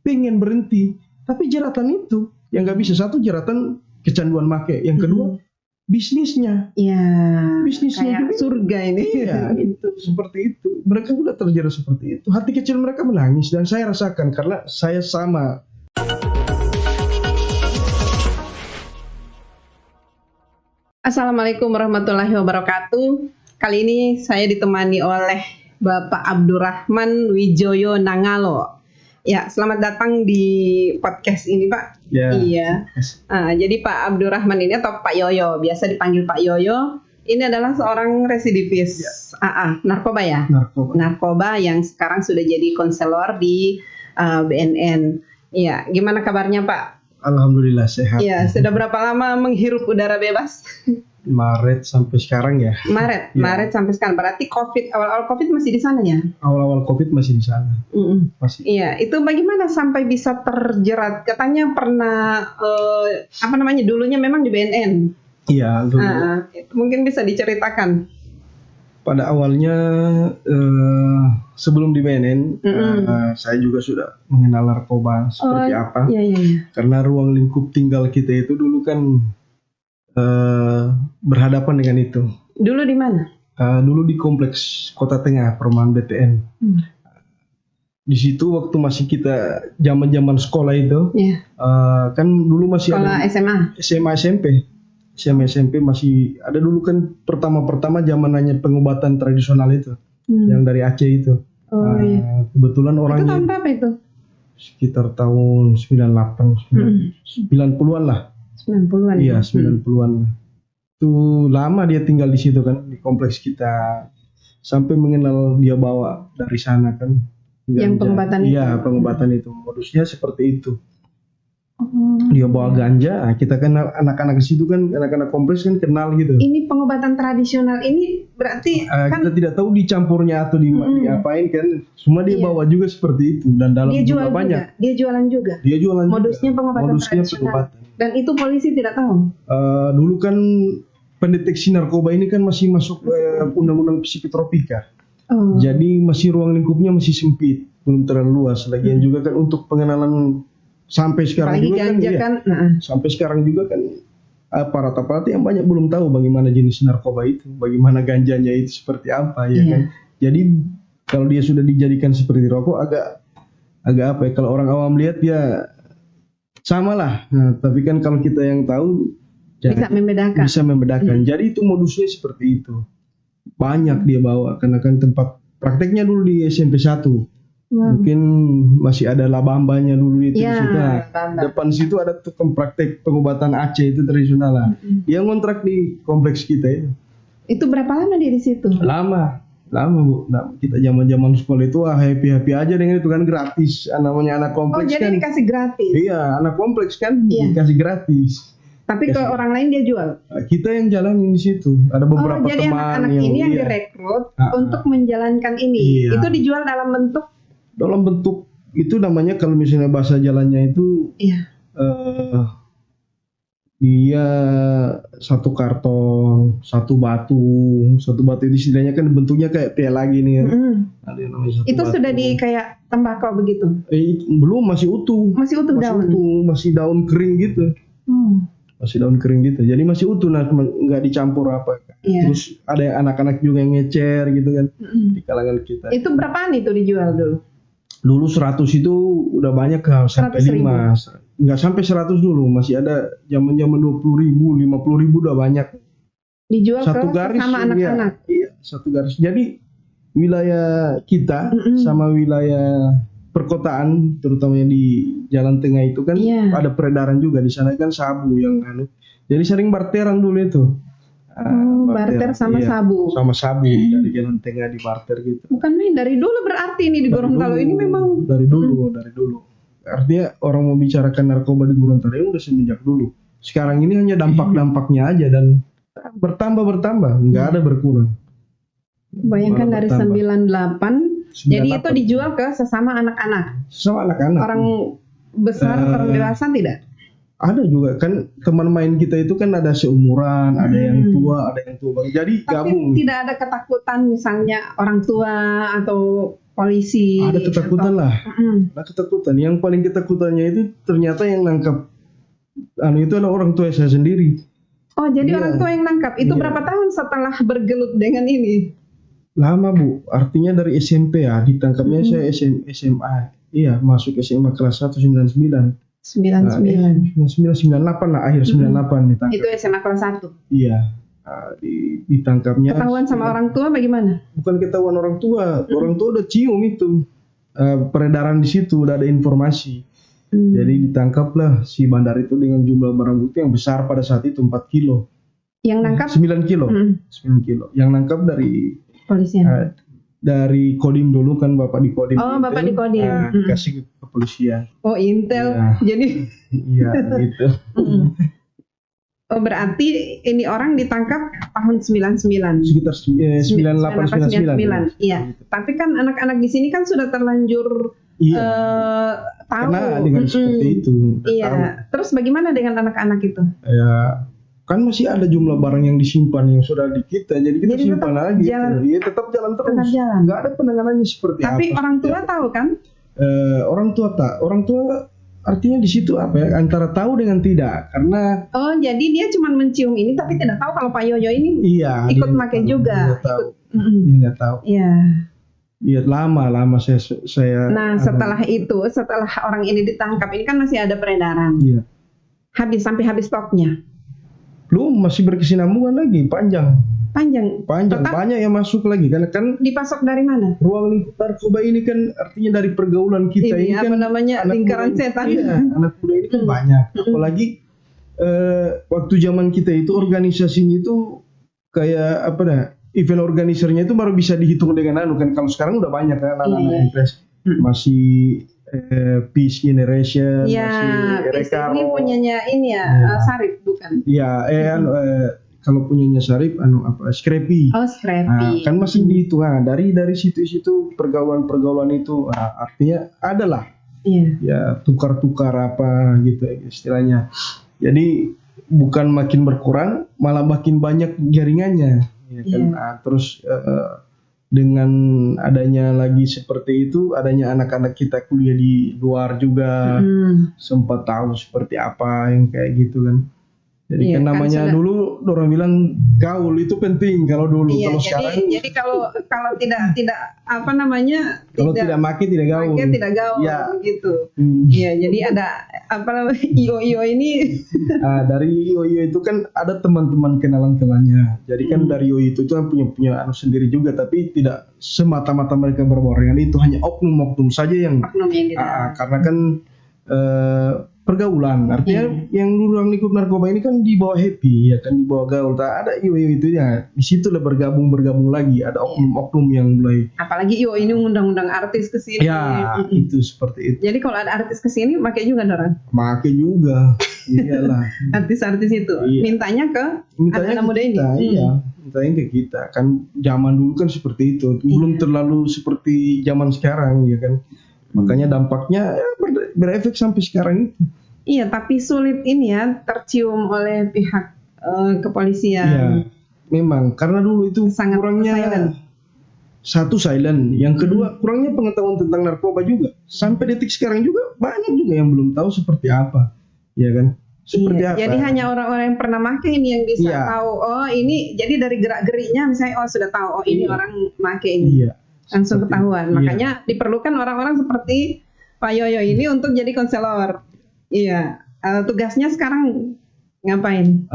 pengen berhenti, tapi jeratan itu yang nggak bisa. Satu, jeratan kecanduan make, yang kedua bisnisnya. Iya. Bisnisnya Kayak juga. surga ini. Iya, itu seperti itu. Mereka sudah terjerat seperti itu. Hati kecil mereka menangis dan saya rasakan karena saya sama. Assalamualaikum warahmatullahi wabarakatuh. Kali ini saya ditemani oleh Bapak Abdurrahman Wijoyo Nangalo. Ya, selamat datang di podcast ini, Pak. Ya. Iya. Jadi Pak Abdurrahman ini atau Pak Yoyo, biasa dipanggil Pak Yoyo. Ini adalah seorang residivis narkoba ya. Narkoba yang sekarang sudah jadi konselor di BNN. Iya, gimana kabarnya Pak? Alhamdulillah sehat. Iya, sudah berapa lama menghirup udara bebas? Maret sampai sekarang ya. Maret sampai sekarang. Berarti awal-awal COVID masih di sana ya? Awal-awal COVID masih di sana. Masih. Iya, itu bagaimana sampai bisa terjerat? Katanya pernah dulunya memang di BNN. Iya, dulu. Mungkin bisa diceritakan. Pada awalnya sebelum di BNN, saya juga sudah mengenal narkoba seperti apa. Iya. Karena ruang lingkup tinggal kita itu dulu kan berhadapan dengan itu. Dulu di mana? Dulu di kompleks Kota Tengah, perumahan BTN. Di situ waktu masih kita zaman sekolah itu, kan dulu masih sekolah ada SMA, SMP masih ada dulu kan pertama zamannya pengobatan tradisional itu, yang dari Aceh itu. Iya. Kebetulan Itu orangnya tahun berapa itu? sekitar tahun 90-an lah. 90-an. Iya, 90-an. Itu lama dia tinggal di situ kan, di kompleks kita. Sampai mengenal dia bawa dari sana kan. Yang pengobatan itu? Iya, pengobatan itu. Modusnya seperti itu. Dia bawa ganja, kita kan anak-anak di situ kan, anak-anak kompleks kan kenal gitu. Ini pengobatan tradisional ini berarti kan kita tidak tahu dicampurnya atau diapain kan. Semua dia bawa juga seperti itu dan dalam jumlah banyak. Dia jualan juga. Modusnya pengobatan tradisional. Dan itu polisi tidak tahu. Dulu kan pendeteksi narkoba ini kan masih masuk undang-undang psikotropika. Jadi masih ruang lingkupnya masih sempit, belum terlalu luas. Lagian juga kan untuk pengenalan sampai sekarang juga sampai sekarang juga kan aparat yang banyak belum tahu bagaimana jenis narkoba itu, bagaimana ganjanya itu seperti apa ya kan. Jadi kalau dia sudah dijadikan seperti rokok agak apa ya, kalau orang awam lihat ya samalah. Tapi kan kalau kita yang tahu bisa membedakan. Jadi itu modusnya seperti itu. Banyak dia bawa karena kan tempat prakteknya dulu di SMP 1. Mungkin masih ada labambanya dulu itu di situ. Depan situ ada tukang praktek pengobatan Aceh itu tradisional lah. Dia ngontrak di kompleks kita itu. Itu berapa lama dia di situ? Lama Bu. Nah, kita zaman sekolah itu happy aja dengan itu kan, gratis. Namanya anak kompleks kan. Jadi dikasih gratis. Iya, anak kompleks kan dikasih gratis. Tapi ke orang lain dia jual. Kita yang jalanin di situ. Ada beberapa jadi teman anak-anak ini yang direkrut untuk menjalankan ini. Itu dijual dalam bentuk itu namanya, kalau misalnya bahasa jalannya itu dia satu karton, satu batu itu istilahnya kan bentuknya kayak lagi nih. Ada yang namanya satu itu batu. Sudah di kayak tembakau begitu? Belum, masih utuh daun? Masih daun kering gitu. Masih daun kering gitu, jadi masih utuh, nggak dicampur apa. Terus ada anak-anak juga yang ngecer gitu kan di kalangan kita. Itu berapaan itu dijual dulu? Dulu 100 itu udah banyak sampai 5. Nggak sampai 100 dulu, masih ada zaman-zaman 20.000, 50.000 udah banyak. Dijual satu ke garis sama anak-anak. Iya, satu garis. Jadi wilayah kita sama wilayah perkotaan, terutamanya di Jalan Tengah itu kan ada peredaran juga di sana kan, sabu yang jadi sering barteran dulu itu. Barter sama sabu. Sama sabi dari Jalan Tengah di barter gitu. Bukan main dari dulu berarti ini di Gorontalo ini memang dari dulu. Artinya orang mau bicarakan narkoba di Gorontalo ini udah semenjak dulu. Sekarang ini hanya dampak-dampaknya aja dan bertambah, nggak ada berkurang. Bayangkan dari 98. Jadi itu dijual ke sesama anak-anak. Orang besar, orang dewasa tidak? Ada juga kan, teman main kita itu kan ada seumuran, ada yang tua, ada yang tua. Jadi tapi gabung. Tidak ada ketakutan misalnya orang tua atau polisi. Ada ketakutan lah. Ada ketakutan. Yang paling ketakutannya itu ternyata yang nangkap itu adalah orang tua saya sendiri. Oh, jadi orang tua yang nangkap. Itu berapa tahun setelah bergelut dengan ini? Lama, Bu. Artinya dari SMP ya. Ditangkapnya saya SMA. Iya, masuk SMA kelas 1 99. 98 lah, akhir 98 ditangkap. Itu SMA kelas 1? Iya. Ditangkapnya. Ketahuan sama orang tua bagaimana? Bukan ketahuan orang tua. Orang tua udah cium itu. Peredaran di situ udah ada informasi. Jadi ditangkaplah si bandar itu dengan jumlah barang bukti yang besar pada saat itu 4 kilo. Yang nangkap? 9 kilo. 9 kilo. Yang nangkap dari polisian. Dari Kodim dulu kan, Bapak di Kodim. Oh, Bapak di Kodim. Kasih ke kepolisian. Oh, Intel. Ya. Jadi iya gitu. Oh, berarti ini orang ditangkap tahun 99. Sekitar 98 99. Iya. Tapi kan anak-anak di sini kan sudah terlanjur tahu. Karena dengan seperti itu. Iya. Tahu. Terus bagaimana dengan anak-anak itu? Ya, kan masih ada jumlah barang yang disimpan yang sudah di kita, jadi kita simpan lagi. Iya, tetap jalan terus. Tetap jalan. Nggak ada penanganannya seperti apa. Tapi orang tua tahu kan? Orang tua artinya di situ apa ya? Antara tahu dengan tidak, karena. Oh, jadi dia cuma mencium ini, tapi tidak tahu kalau Pak Yoyo ini ikut pakai juga. Dia nggak tahu. Iya. Iya, lama saya. Nah, setelah orang ini ditangkap, ini kan masih ada peredaran. Iya. Sampai habis stoknya. Belum, masih berkesinambungan lagi, panjang. Tetap banyak yang masuk lagi karena kan dipasok dari mana? Ruang lingkup narkoba ini kan artinya dari pergaulan kita ini apa kan namanya lingkaran setan. Iya, anak muda ini kan banyak. Apalagi waktu zaman kita itu organisasinya itu kayak apa dah? Event organisernya itu baru bisa dihitung dengan kan. Kalau sekarang udah banyak kan anak-anak masih Peace Generation, masih Rekaro. Ini punyanya ini Sarip bukan? Iya, kalau punyanya Sarip Scrappy. Oh, Scrappy. Kan masih dihitung dari situ pergaulan itu artinya adalah. Iya. Ya tukar-tukar apa gitu istilahnya. Jadi bukan makin berkurang, malah makin banyak jaringannya. Ya kan? Terus dengan adanya lagi seperti itu, adanya anak-anak kita kuliah di luar juga sempat tahu seperti apa yang kayak gitu kan. Jadi kan namanya dulu orang bilang gaul itu penting kalau dulu. Iya, kalau sekarang jadi kalau tidak apa namanya kalau tidak make tidak gaul. Make tidak gaul gitu. Iya, jadi ada apa namanya IO ini. Dari IO itu kan ada teman-teman kenalan-kenalannya. Jadi kan dari IO itu kan punya sendiri juga, tapi tidak semata-mata mereka berbarengan, itu hanya oknum-oknum saja yang karena kan pergaulan, artinya yang ruang lingkup narkoba ini kan di bawah happy ya kan, di bawah gaul. Tak ada IO itu ya, di situ lah bergabung lagi, ada oknum-oknum yang mulai. Apalagi IO ini undang-undang artis ke sini. Ya, itu seperti itu. Jadi kalau ada artis ke sini pakai juga orang? Pakai juga. Iyalah. Artis-artis itu mintanya ke anak muda ini. Iya, mintanya ke kita. Kan zaman dulu kan seperti itu. Belum terlalu seperti zaman sekarang ya kan. Makanya dampaknya berefek sampai sekarang itu. Iya, tapi sulit ini ya tercium oleh pihak kepolisian. Iya, memang karena dulu itu sangat kurangnya satu silent, yang kedua kurangnya pengetahuan tentang narkoba juga. Sampai detik sekarang juga banyak juga yang belum tahu seperti apa, ya kan? Seperti apa? Jadi hanya orang-orang yang pernah pakai ini yang bisa tahu. Oh, ini jadi dari gerak-geriknya misalnya sudah tahu ini orang pakai ini. Iya. Langsung ketahuan. Makanya diperlukan orang-orang seperti Pak Yoyo ini untuk jadi konselor. Iya. Tugasnya sekarang ngapain?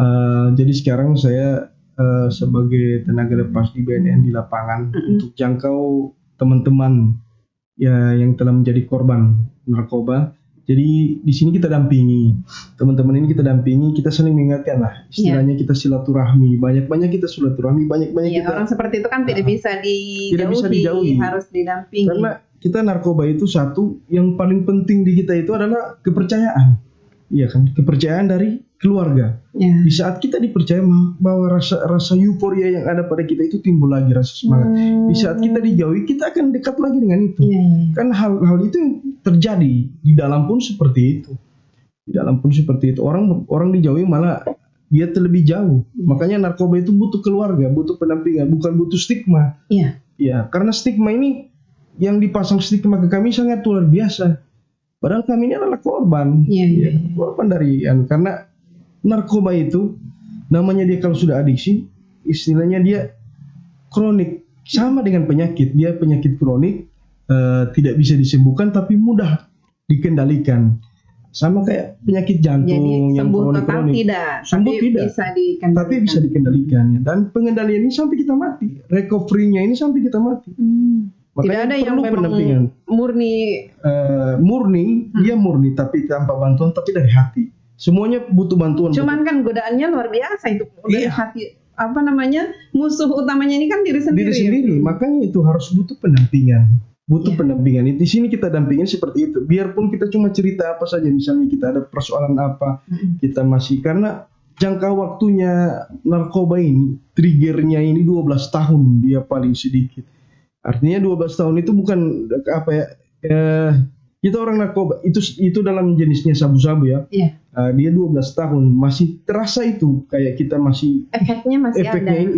Jadi sekarang saya sebagai tenaga lepas di BNN di lapangan untuk jangkau teman-teman ya yang telah menjadi korban narkoba. Jadi di sini kita dampingi teman-teman ini, kita saling mengingatkan lah, istilahnya kita silaturahmi, banyak-banyak kita silaturahmi, banyak-banyak kita. Orang seperti itu kan tidak bisa dijauhi, harus didampingi. Karena kita narkoba itu satu yang paling penting di kita itu adalah kepercayaan, iya kan, kepercayaan dari keluarga. Di saat kita dipercaya bahwa rasa euforia yang ada pada kita itu timbul lagi, rasa semangat. Di saat kita dijauhi, kita akan dekat lagi dengan itu. Kan hal itu yang terjadi di dalam pun seperti itu. Orang dijauhi malah dia terlebih jauh. Makanya narkoba itu butuh keluarga, butuh pendampingan, bukan butuh stigma. Iya, karena stigma ini yang dipasang stigma ke kami sangat luar biasa. Padahal kami ini adalah korban, korban dari karena narkoba itu namanya dia kalau sudah adiksi, istilahnya dia kronik, sama dengan penyakit. Dia penyakit kronik, tidak bisa disembuhkan tapi mudah dikendalikan. Sama kayak penyakit jantung yang kronik-kronik. Tapi bisa dikendalikan. Dan pengendalian ini sampai kita mati, recovery-nya ini sampai kita mati. Makanya tidak ada yang memang murni, dia murni tapi tanpa bantuan, tapi dari hati. Semuanya butuh bantuan. Cuman kan godaannya luar biasa itu dari hati. Apa namanya, musuh utamanya ini kan diri sendiri. Makanya itu harus butuh pendampingan. Pendampingan. Di sini kita dampingin seperti itu. Biarpun kita cuma cerita apa saja, misalnya kita ada persoalan apa, kita masih, karena jangka waktunya narkoba ini, triggernya ini 12 tahun dia paling sedikit. Artinya 12 tahun itu bukan apa ya, kita orang narkoba itu dalam jenisnya sabu-sabu ya. Dia 12 tahun masih terasa itu kayak kita masih efeknya ada. Ini,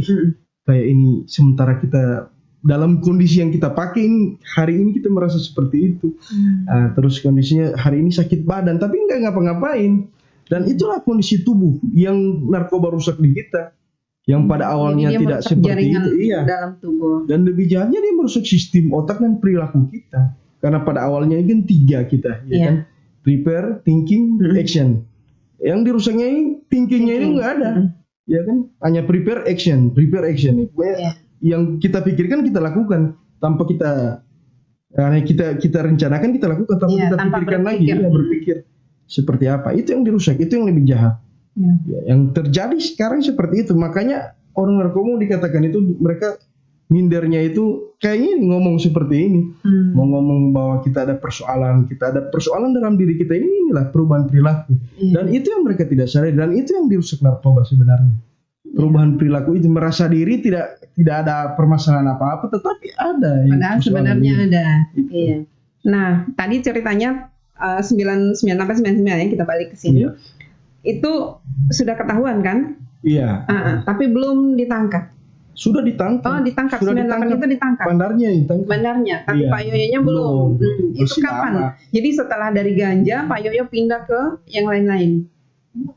kayak ini sementara kita dalam kondisi yang kita pakai ini, hari ini kita merasa seperti itu. Terus kondisinya hari ini sakit badan tapi nggak ngapa-ngapain. Dan itulah kondisi tubuh yang narkoba rusak di kita. Yang pada awalnya tidak seperti itu, dalam tubuh. Dan lebih jahatnya dia merusak sistem otak dan perilaku kita. Karena pada awalnya kan 3 kita, kan? Prepare, thinking, action. Yang dirusaknya ini thinkingnya ini nggak ada, ya kan? Hanya prepare, action. Yang kita pikirkan kita lakukan tanpa kita, kita rencanakan kita lakukan tanpa kita pikirkan lagi, berpikir seperti apa. Itu yang dirusak, itu yang lebih jahat. Yang terjadi sekarang seperti itu. Makanya orang narkoba dikatakan itu mereka mindernya itu kayaknya ngomong seperti ini, mau ngomong bahwa kita ada persoalan dalam diri kita, inilah perubahan perilaku. Dan itu yang mereka tidak sadari, dan itu yang dirusak narkoba sebenarnya. Perubahan perilaku itu, merasa diri tidak ada permasalahan apa-apa, tetapi ada. Padahal sebenarnya ada. Nah, tadi ceritanya 99 ya, kita balik ke sini. Itu sudah ketahuan kan? Iya. Tapi belum ditangkap. Sudah ditangkap. Oh, ditangkap. 98 itu ditangkap. Bandarnya, tapi Pak Yoyonya belum. Itu kapan? Jadi setelah dari ganja, Pak Yoyo pindah ke yang lain-lain.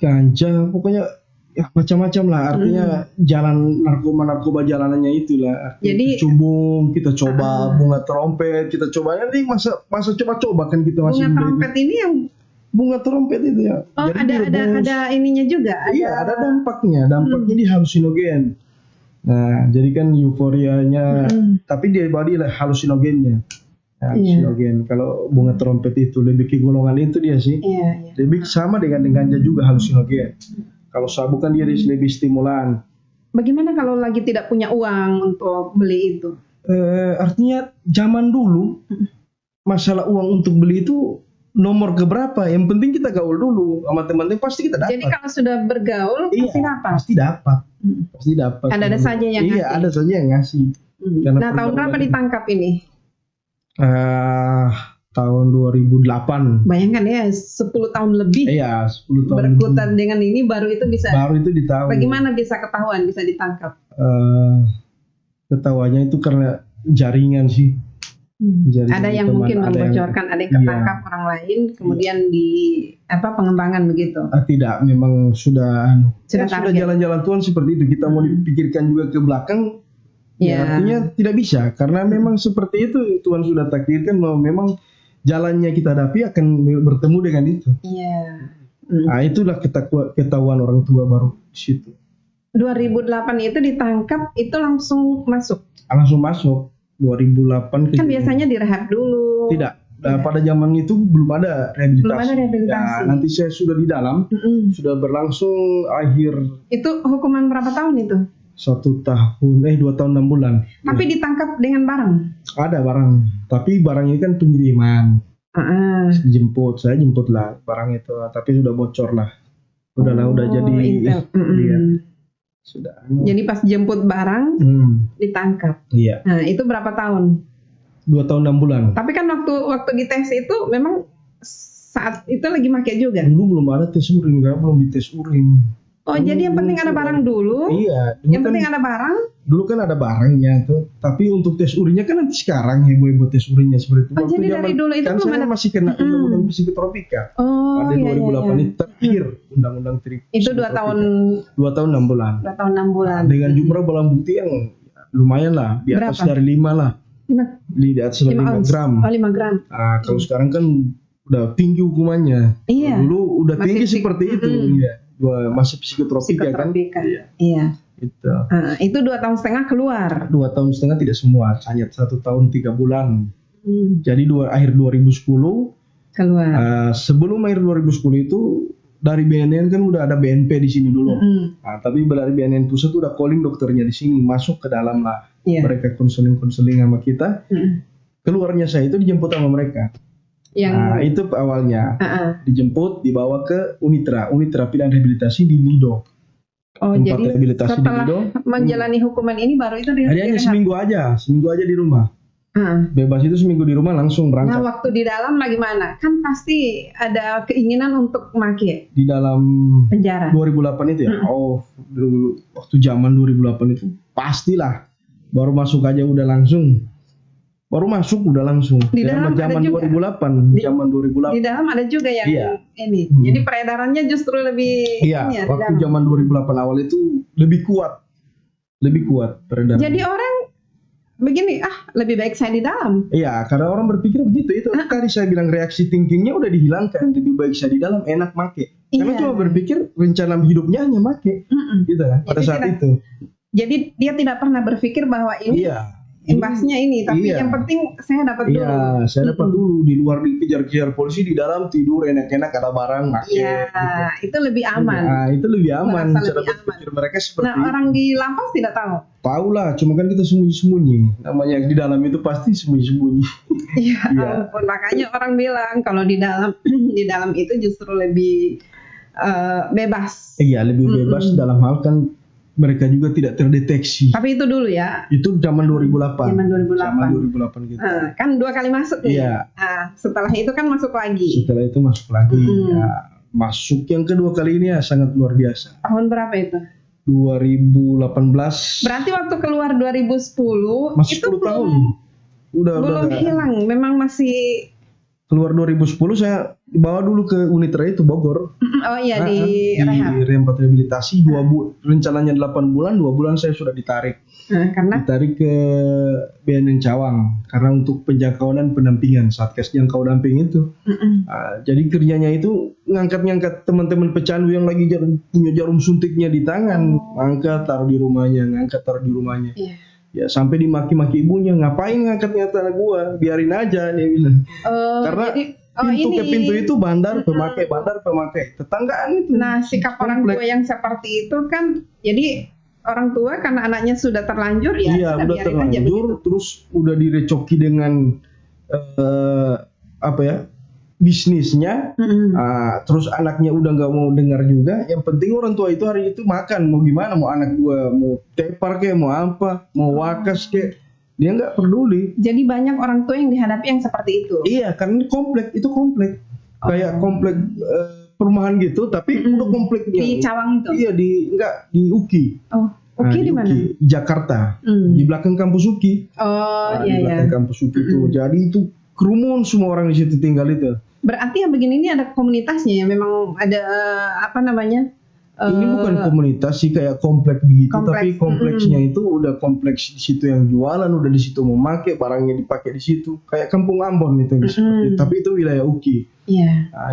Ganja, pokoknya ya macam-macam lah. Artinya jalan narkoba jalanannya itulah. Jadi cubung, kita coba bunga trompet, kita coba. Nanti masa coba-coba kan kita masih. Bunga trompet ini yang bunga trompet itu ya. Oh, jadi ada ininya juga. Iya, ada dampaknya. Dampaknya di halusinogen. Nah, jadi kan euforianya, tapi dia body lah halusinogennya. Halusinogen. Kalau bunga trompet itu lebih ke golongan itu dia sih. Lebih sama dengan ganja juga halusinogen. Kalau sabu kan dia lebih stimulan. Bagaimana kalau lagi tidak punya uang untuk beli itu? Artinya zaman dulu masalah uang untuk beli itu nomor keberapa, yang penting kita gaul dulu sama teman-teman, pasti kita dapat. Jadi kalau sudah bergaul pasti dapat. Pasti dapat. Ada saja yang ngasih. Iya, ada saja yang ngasih. Nah, tahun berapa ditangkap ini? Tahun 2008. Bayangkan ya, 10 tahun lebih. Iya, 10 tahun. Berkutat dengan ini baru itu ditahu. Bagaimana bisa ketahuan, bisa ditangkap? Ketahuannya itu karena jaringan sih. Ada yang mungkin membocorkan, ada yang ketangkap orang lain, kemudian di pengembangan begitu. Tidak, memang sudah jalan-jalan Tuhan seperti itu. Kita mau dipikirkan juga ke belakang, artinya tidak bisa, karena memang seperti itu Tuhan sudah takdirkan bahwa memang jalannya kita hadapi akan bertemu dengan itu. Itulah ketahuan orang tua baru di situ. 2008 itu ditangkap, itu langsung masuk. Langsung masuk. 2008 kan biasanya direhab dulu. Tidak. Pada zaman itu belum ada rehabilitasi. Nanti saya sudah di dalam, sudah berlangsung akhir. Itu hukuman berapa tahun itu? 1 tahun, 2 tahun 6 bulan. Tapi ditangkap dengan barang? Ada barang, tapi barangnya kan pengiriman. Saya jemput lah barang itu, tapi sudah bocor lah. Udah jadi. Sudah. Jadi pas jemput barang ditangkap. Iya. Nah, itu berapa tahun? 2 tahun 6 bulan. Tapi kan waktu dites itu memang saat itu lagi pakai juga. Dulu belum ada tes urin, belum dites urin. Jadi yang penting ada barang dulu. Iya. Yang penting ada barang. dulu kan ada barangnya tuh, tapi untuk tes urinnya kan nanti sekarang heboh tes urinnya seperti itu. Jadi dari dulu itu kan belum saya ada. masih kena undang-undang psikotropika. Pada 2008 itu terakhir undang-undang itu 2 tahun 6 bulan. 2 tahun 6 bulan. Dengan jumlah barang bukti yang lumayan lah, di atas dari 5 lah. Di atas 5 gram. Oh, 5 gram. Kalau sekarang kan udah tinggi hukumannya. Iya. Dulu udah tinggi seperti itu. Iya. Masih psikotropika kan. Iya. Itu 2 tahun setengah keluar. 2 tahun setengah tidak semua, hanya 1 tahun 3 bulan. Jadi akhir 2010 keluar. Sebelum akhir 2010 itu dari BNN kan udah ada BNP di sini dulu. Tapi dari BNN pusat udah calling dokternya di sini masuk ke dalam lah. Mereka konseling sama kita. Keluarnya saya itu dijemput sama mereka. Itu awalnya dijemput, dibawa ke Unitra Pidana Rehabilitasi di Lido. Jadi setelah menjalani hukuman ini baru itu hanya seminggu aja di rumah. Bebas itu seminggu di rumah langsung berangkat. Nah, waktu di dalam bagaimana? Kan pasti ada keinginan untuk make di dalam penjara. 2008 itu ya. Waktu zaman 2008 itu pastilah baru masuk aja udah langsung. Di dalam zaman 2008, zaman 2008. Di dalam ada juga yang ini. Jadi peredarannya justru lebih waktu zaman 2008 awal itu lebih kuat peredaran. Jadi orang begini, lebih baik saya di dalam. Iya, karena orang berpikir begitu. Itu tadi saya bilang reaksi thinkingnya udah dihilangkan. Lebih baik saya di dalam, enak make. Karena cuma berpikir rencana hidupnya hanya make. Gitu kan, pada saat itu. Jadi dia tidak pernah berpikir bahwa ini imbasnya ini, tapi yang penting saya dapat dulu. Iya, saya dapat dulu. Di luar dikejar-kejar polisi, di dalam tidur enak-enak, ada barang make. Iya, gitu. Itu lebih aman. Itu lebih aman. Cara berpikir mereka seperti itu. Orang di lapas tidak tahu. Tahu lah, cuma kan kita sembunyi-sembunyi. Namanya di dalam itu pasti sembunyi-sembunyi. Iya, ampun. Makanya orang bilang kalau di dalam itu justru lebih bebas. Iya, lebih bebas dalam hal kan mereka juga tidak terdeteksi. Tapi itu dulu ya. Itu zaman 2008. Zaman 2008 gitu. Kan 2 kali masuk nih. Iya. Setelah itu kan masuk lagi. Masuk yang kedua kali ini sangat luar biasa. Tahun berapa itu? 2018. Berarti waktu keluar 2010 masih itu 10 tahun. Belum hilang. Memang masih keluar 2010 saya bawa dulu ke Unitra itu Bogor. Di rehab rehabilitasi 2 bulan. Rencananya 8 bulan, 2 bulan saya sudah ditarik. Ditarik ke BNN Cawang karena untuk penjangkauan dan pendampingan Satgas Jangkau Damping itu. Jadi kerjanya itu ngangkat teman-teman pecandu yang lagi punya jarum suntiknya di tangan, angkat taruh di rumahnya, Ya sampai dimaki-maki ibunya, ngapain ngangkatnya tanah gua, biarin aja dia bilang. Karena pintu ke pintu itu bandar pemakai tetanggaan itu. Nah, sikap orang tua yang seperti itu kan, jadi orang tua karena anaknya sudah terlanjur udah terlanjur, terus udah direcoki dengan bisnisnya, terus anaknya udah nggak mau dengar juga. Yang penting orang tua itu hari itu makan, mau gimana, mau anak gua mau tepar kayak, mau apa, mau wakas kayak, dia nggak peduli. Jadi banyak orang tua yang dihadapi yang seperti itu. Iya, karena itu komplek, kayak komplek perumahan gitu, tapi udah kompleknya di Cawang itu. Iya, di UKI. UKI di mana? Di Jakarta, di belakang kampus UKI. Di belakang kampus UKI itu. Jadi itu kerumun semua orang di situ tinggal itu. Berarti yang begini ini ada komunitasnya ya, memang ada ini bukan komunitas sih, kayak kompleks begitu, tapi kompleksnya itu udah kompleks di situ yang jualan, udah di situ memakai barangnya dipakai di situ, kayak Kampung Ambon itu seperti itu. Tapi itu wilayah UKI.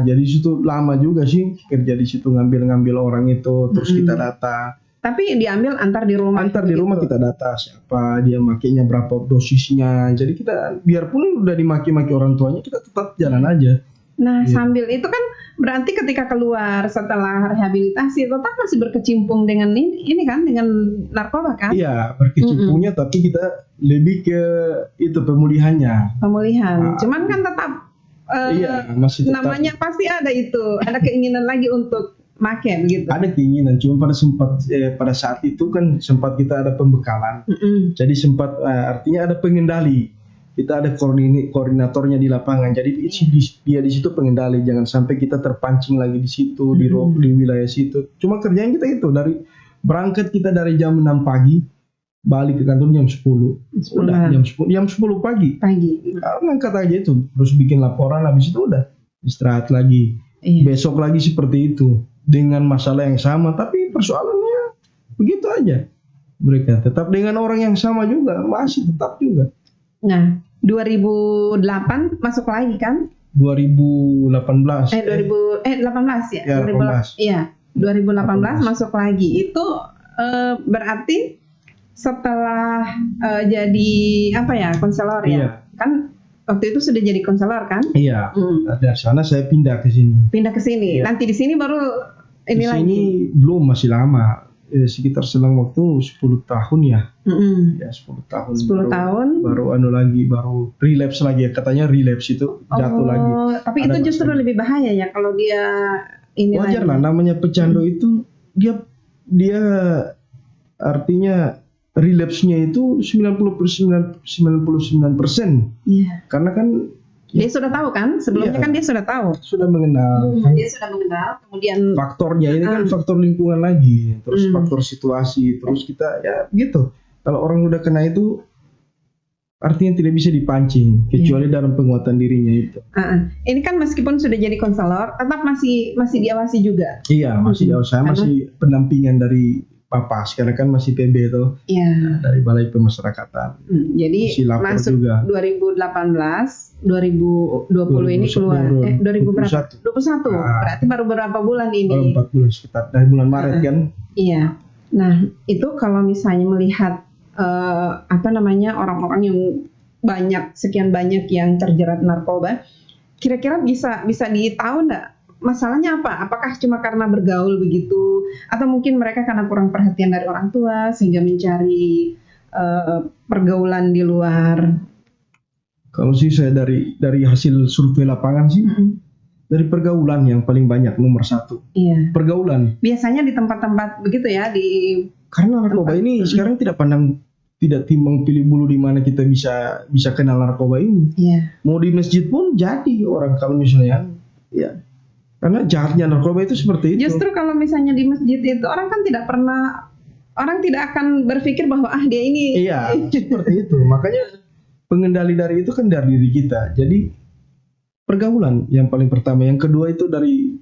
Jadi di situ lama juga sih kerja di situ, ngambil orang itu, terus kita data. Tapi diambil antar di rumah. Kita data siapa dia makainya, berapa dosisnya. Jadi kita biarpun udah dimaki-maki orang tuanya, kita tetap jalan aja. Nah, sambil itu kan berarti ketika keluar setelah rehabilitasi tetap masih berkecimpung dengan ini kan, dengan narkoba kan? Iya, berkecimpungnya, tapi kita lebih ke itu pemulihannya. Cuman kan tetap masih tetap. Namanya pasti ada itu, ada keinginan lagi untuk make begitu. Ada keinginan, cuma pada saat itu kan sempat kita ada pembekalan. Jadi sempat artinya ada pengendali. Kita ada koordinatornya di lapangan. Jadi dia di situ pengendali, jangan sampai kita terpancing lagi di situ, di wilayah situ. Cuma kerjaan kita itu dari berangkat kita dari jam 6 pagi balik ke kantor jam 10. Udah jam 10 pagi. Ngangkat aja itu, terus bikin laporan, habis itu udah istirahat lagi. Besok lagi seperti itu dengan masalah yang sama, tapi persoalannya begitu aja. Mereka tetap dengan orang yang sama juga, masih tetap juga. Nah, 2008 masuk lagi kan? 2018. 18 ya? Ya, 2018. Iya, 2018 masuk lagi. Itu berarti setelah jadi apa ya, konselor ya? Kan waktu itu sudah jadi konselor kan? Iya. Dari sana saya pindah ke sini. Iya. Nanti di sini baru ini lagi. Di sini belum, masih lama. Sekitar selang waktu 10 tahun ya. Ya 10 tahun. 10 tahun. Baru baru relapse lagi ya. Katanya relapse itu jatuh lagi. Tapi itu justru lebih bahaya ya kalau dia ini wajar lah, namanya pecandu itu dia artinya relapse-nya itu 99%. Iya. Karena kan dia sudah tahu kan? Sebelumnya kan dia sudah tahu. Sudah mengenal. Dia sudah mengenal. Kemudian faktornya ini kan faktor lingkungan lagi, terus faktor situasi, terus kita ya gitu. Kalau orang udah kena itu artinya tidak bisa dipancing kecuali dalam penguatan dirinya itu. Ini kan meskipun sudah jadi konselor, tetap masih diawasi juga. Iya, masih diawasi. Saya masih pendampingan dari Papas, karena kan masih PB itu dari Balai Pemasyarakatan. Jadi masuk juga. 2018, 2020 ini keluar. 2021. Berarti baru berapa bulan ini? Baru 4 bulan sekitar, dari bulan Maret kan. Iya. Nah itu kalau misalnya melihat orang-orang yang sekian banyak yang terjerat narkoba, kira-kira bisa ditahu nggak? Masalahnya apa? Apakah cuma karena bergaul begitu, atau mungkin mereka karena kurang perhatian dari orang tua sehingga mencari pergaulan di luar? Kalau sih saya dari hasil survei lapangan sih, dari pergaulan yang paling banyak, nomor 1. Iya. Pergaulan. Biasanya di tempat-tempat begitu ya, karena narkoba ini sekarang tidak timbang pilih bulu di mana kita bisa kenal narkoba ini. Iya. Mau di masjid pun jadi orang kalau misalnya ya. Karena jahatnya narkoba itu seperti itu. Justru kalau misalnya di masjid itu orang tidak akan berpikir bahwa dia ini. Iya, seperti itu. Makanya pengendali dari itu kan dari diri kita. Jadi pergaulan yang paling pertama, yang kedua itu dari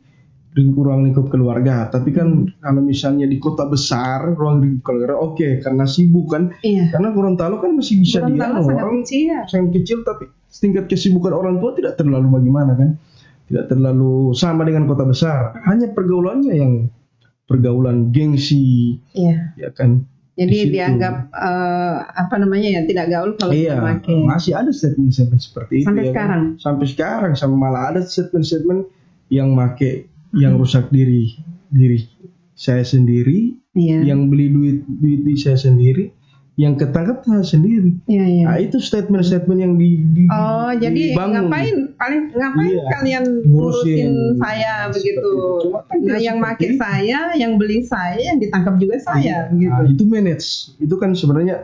ruang lingkup keluarga. Tapi kan kalau misalnya di kota besar ruang lingkup keluarga karena sibuk kan. Iya. Karena Gorontalo kan masih bisa sangat kecil, tapi tingkat kesibukan orang tua tidak terlalu bagaimana kan. Tidak terlalu sama dengan kota besar. Hanya pergaulannya yang pergaulan gengsi. Iya. Ya kan. Jadi dianggap tidak gaul kalau memakai. Masih ada statement-statement seperti itu. Sampai sekarang. Kan? Sampai sekarang, malah ada statement-statement yang make, yang rusak diri saya sendiri, yang beli duit di saya sendiri, yang ketangkap saya sendiri. Iya. Nah, itu statement-statement yang jadi dibangun. ngapain kalian ngurusin saya begitu? Nah, yang make saya, yang beli saya, yang ditangkap juga saya begitu. Nah, itu manage. Itu kan sebenarnya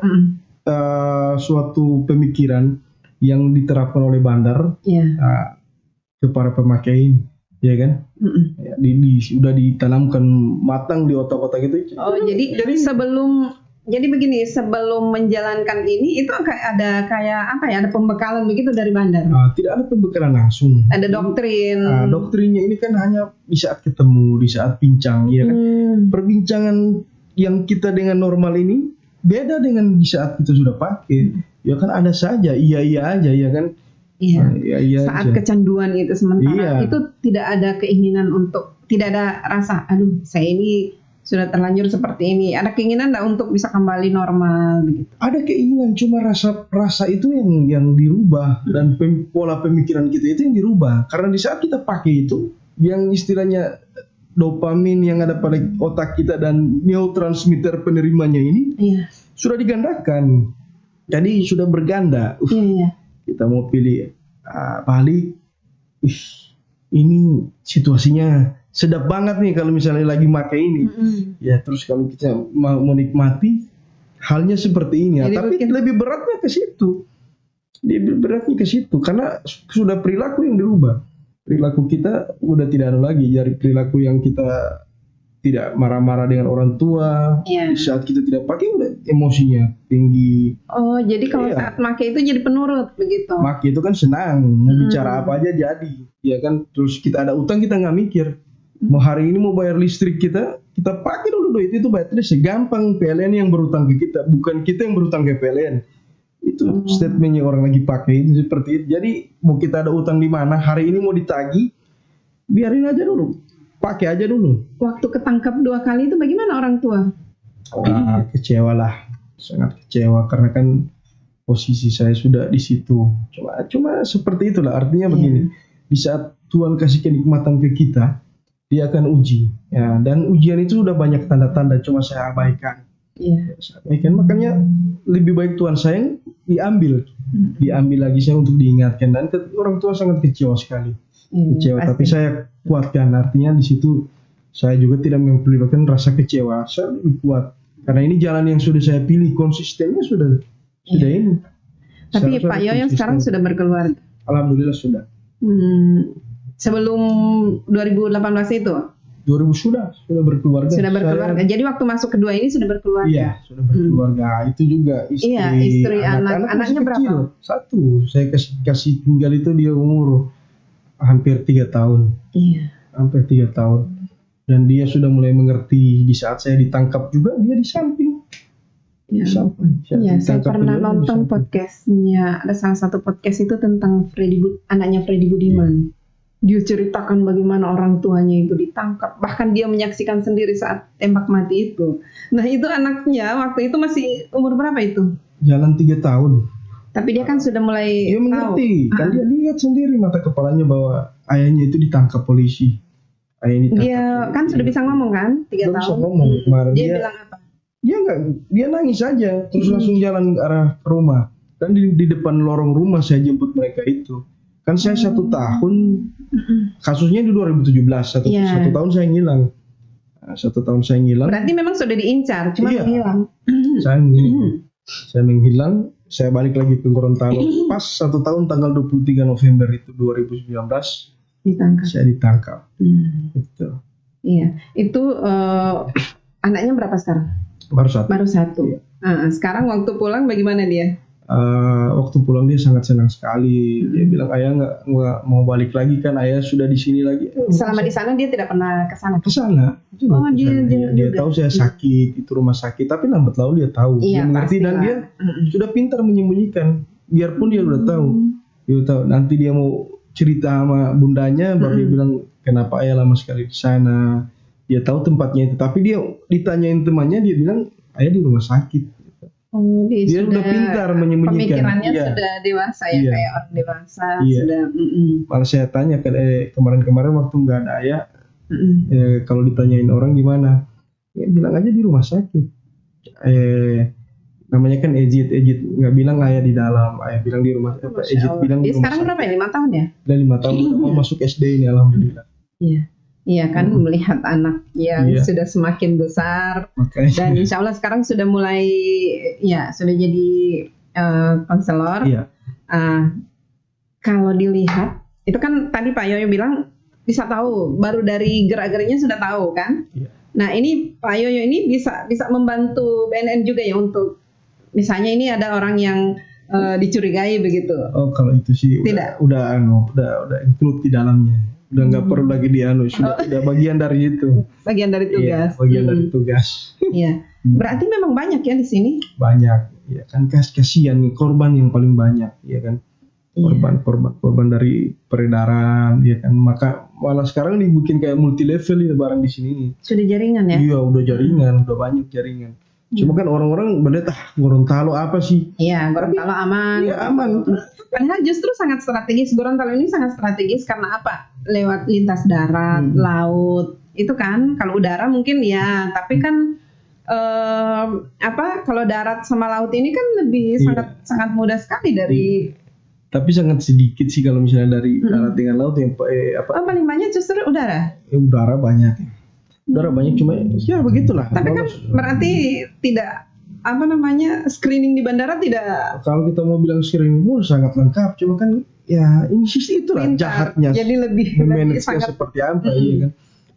suatu pemikiran yang diterapkan oleh bandar ke para pemakai ini, ya kan? Sudah ditanamkan matang di otak-otak itu. Jadi begini, sebelum menjalankan ini itu ada ada pembekalan begitu dari bandar? Tidak ada pembekalan langsung. Ada doktrin. Doktrinnya ini kan hanya di saat ketemu, di saat bincang, ya kan. Perbincangan yang kita dengan normal ini beda dengan di saat kita sudah pakai. Ya kan ada saja iya aja, ya kan. Iya. Saat aja. Kecanduan itu sementara itu tidak ada keinginan tidak ada rasa, saya ini sudah terlanjur seperti ini. Ada keinginan nggak untuk bisa kembali normal begitu? Ada keinginan, cuma rasa itu yang dirubah dan pola pemikiran kita itu yang dirubah. Karena di saat kita pakai itu, yang istilahnya dopamin yang ada pada otak kita dan neurotransmitter penerimanya ini sudah digandakan. Jadi sudah berganda. Kita mau pilih balik. Ini situasinya sedap banget nih kalau misalnya lagi pakai ini. Ya terus kalau kita mau menikmati halnya seperti ini. Tapi lebih beratnya ke situ. Karena sudah perilaku yang dirubah. Perilaku kita udah tidak ada lagi dari perilaku yang kita tidak marah-marah dengan orang tua. Di saat kita tidak pakai udah emosinya tinggi. Oh, jadi kalau saat make itu jadi penurut begitu. Make itu kan senang, mau bicara apa aja jadi. Ya kan, terus kita ada utang kita nggak mikir. Mau hari ini mau bayar listrik kita pakai dulu duit itu bayar listrik. Gampang, PLN yang berutang ke kita, bukan kita yang berutang ke PLN. Itu statementnya orang lagi pakai itu seperti itu. Jadi mau kita ada utang di mana, hari ini mau ditagih, biarin aja dulu, pakai aja dulu. Waktu ketangkap 2 kali itu bagaimana orang tua? Wah, kecewa lah, sangat kecewa karena kan posisi saya sudah di situ. Cuma seperti itulah, artinya begini, di saat Tuhan kasih kenikmatan ke kita, dia akan uji, ya, dan ujian itu udah banyak tanda-tanda, cuma saya abaikan. Makanya lebih baik Tuhan sayang diambil lagi saya untuk diingatkan, dan orang tua sangat kecewa sekali. Kecewa, tapi saya kuatkan, artinya di situ saya juga tidak memperlibatkan rasa kecewa, saya lebih kuat karena ini jalan yang sudah saya pilih, konsistennya sudah ini. Tapi Pak Yoyo sekarang sudah berkeluarga? Alhamdulillah sudah. Sebelum 2018 itu? 2000 sudah berkeluarga. Sudah berkeluarga. Jadi waktu masuk kedua ini sudah berkeluarga. Iya, sudah berkeluarga. Itu juga istri anaknya berapa? Kecil. 1. Saya kasih tinggal itu dia umur hampir 3 tahun. Iya. Hampir 3 tahun. Dan dia sudah mulai mengerti. Di saat saya ditangkap juga dia di samping. Iya, saya pernah nonton podcastnya. Ada salah satu podcast itu tentang anaknya Freddy Budiman. Dia ceritakan bagaimana orang tuanya itu ditangkap, bahkan dia menyaksikan sendiri saat tembak mati itu. Nah, itu anaknya waktu itu masih umur berapa itu? Jalan 3 tahun. Tapi dia kan sudah mulai dia mengerti, kan dia lihat sendiri mata kepalanya bahwa ayahnya itu ditangkap polisi. Dia kan sudah bisa ngomong kan? 3 tahun. Bisa ngomong. Dia bilang apa? Dia nangis saja, terus langsung jalan ke arah rumah. Dan di depan lorong rumah saya jemput mereka itu. Kan saya 1 tahun, kasusnya di 2017, satu tahun saya ngilang. 1 tahun saya ngilang. Berarti memang sudah diincar, cuma menghilang. Saya menghilang, saya balik lagi ke Gorontalo. Pas 1 tahun tanggal 23 November itu 2019, saya ditangkap. Gitu. Iya, itu anaknya berapa sekarang? Baru 1. Iya. Sekarang waktu pulang bagaimana dia? Waktu pulang dia sangat senang sekali. Dia bilang ayah nggak mau balik lagi kan, ayah sudah di sini lagi. Selama di sana dia tidak pernah ke sana. Dia tahu saya sakit, itu rumah sakit, tapi lambat laun dia tahu. Dia mengerti dan dia sudah pintar menyembunyikan. Biarpun dia udah tahu. Dia tahu nanti dia mau cerita sama bundanya, baru dia bilang kenapa ayah lama sekali di sana. Dia tahu tempatnya itu, tapi dia ditanyain temannya, dia bilang ayah di rumah sakit. Dia sudah pintar menyembunyikan. Pemikirannya sudah dewasa ya, kayak orang dewasa. Sudah. Malah saya tanya kemarin waktu nggak ada ayah, kalau ditanyain orang gimana, ya bilang aja di rumah sakit. Namanya kan Ejit nggak bilang ayah di dalam, ayah bilang di rumah. Ejit bilang di rumah sekarang sakit. Berapa ya? 5 tahun ya? Udah 5 tahun mau masuk SD ini, alhamdulillah. Iya kan, melihat anak yang sudah semakin besar. Makanya. Dan insya Allah sekarang sudah mulai sudah jadi konselor. Kalau dilihat itu kan tadi Pak Yoyo bilang bisa tahu, baru dari gerak-geriknya sudah tahu kan. Nah ini Pak Yoyo ini bisa membantu BNN juga ya, untuk misalnya ini ada orang yang dicurigai begitu. Oh kalau itu sih udah include di dalamnya. Udah nggak perlu lagi sudah bagian dari itu. Bagian dari tugas. Bagian dari tugas. Iya. Berarti memang banyak ya di sini. Banyak, ya kan, kasihan korban yang paling banyak, ya kan. Korban dari peredaran, ya kan. Maka malah sekarang dibikin kayak multi level ya barang di sini. Sudah jaringan ya? Iya, udah jaringan, udah banyak jaringan. Cuma kan orang-orang berdebat, Gorontalo apa sih? Iya, Gorontalo aman. Iya aman. Padahal justru sangat strategis. Gorontalo ini sangat strategis karena apa? Lewat lintas darat, laut. Itu kan, kalau udara mungkin ya, tapi kan kalau darat sama laut ini kan lebih sangat mudah sekali dari. Tapi sangat sedikit sih kalau misalnya dari darat dengan laut yang paling banyak justru udara. Udara banyak. Udara banyak, cuma ya begitulah. Tapi kan berarti tidak screening di bandara tidak. Kalau kita mau bilang screening sangat lengkap, cuma kan ya ini sih itulah jahatnya. Jadi lebih sangat seperti apa, iya kan.